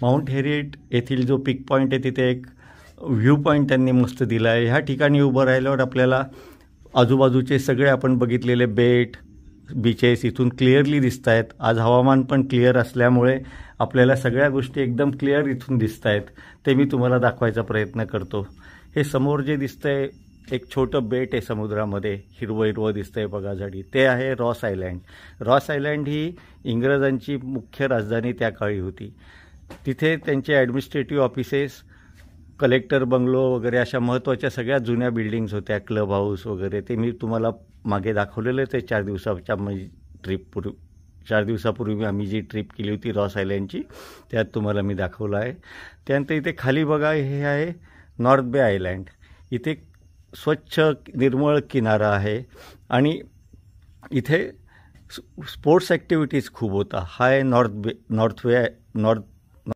Mount Harriet येथील जो पिक point आहे तिथे एक व्ह्यू पॉईंट त्यांनी मस्त दिला आहे. ह्या ठिकाणी उभं राहिल्यावर आपल्याला आजूबाजूचे सगळे आपण बघितलेले बेट बीचेस इथून क्लिअरली दिसत आहेत. आज हवामान पण क्लिअर असल्यामुळे आपल्याला सगळ्या गोष्टी एकदम क्लिअर इथून दिसत आहेत. ते मी तुम्हाला दाखवायचा प्रयत्न करतो. हे समोर जे दिसतंय एक छोटं बेट आहे समुद्रामध्ये, हिरवं हिरवं दिसतंय बघा झाडी, ते आहे रॉस आयलँड. रॉस आयलँड ही इंग्रजांची मुख्य राजधानी त्या काळी होती. तिथे त्यांचे ॲडमिनिस्ट्रेटिव्ह ऑफिसेस, कलेक्टर बंगलो वगैरे अशा महत्त्वाच्या सगळ्या जुन्या बिल्डिंग्स होत्या, क्लब हाऊस वगैरे. ते मी तुम्हाला मागे दाखवलेलं ते 4 दिवसाच्या ट्रिपपूर्वी 4 दिवसापूर्वी आम्ही जी ट्रिप केली होती रॉस आयलँडची, त्यात तुम्हाला मी दाखवलं आहे. त्यानंतर इथे खाली बघा, हे आहे नॉर्थ बे आयलँड. इथे स्वच्छ निर्मळ किनारा आहे आणि इथे स्पोर्ट्स ॲक्टिव्हिटीज खूप होता. हा आहे नॉर्थ